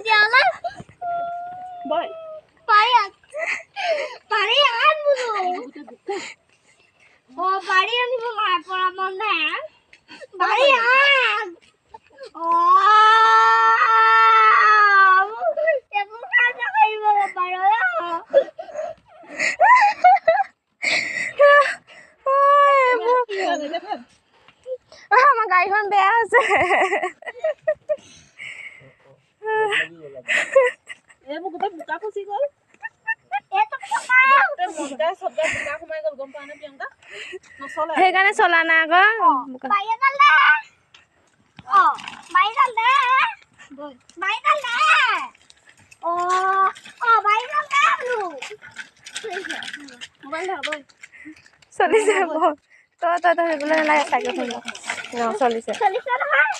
তেতিয়াহ'লে বয় পাৰি পাৰি আন বোলো পাৰি আনিব নাই পৰা মন নাই পাৰি আন এইবোৰ কাম কৰিব পাৰো আমাৰ গাড়ীখন বেয়া হৈছে এইবোৰ গোটেই বোকা খচি গ'ল সোমাই গ'ল গম পোৱা নে প্ৰিয়ংকা নচলে সেইকাৰণে চলা নাই আকৌ চলিছে তই ধৰিবলৈ নালাগে চাইকেলখন চলিছে চলিছে নহয়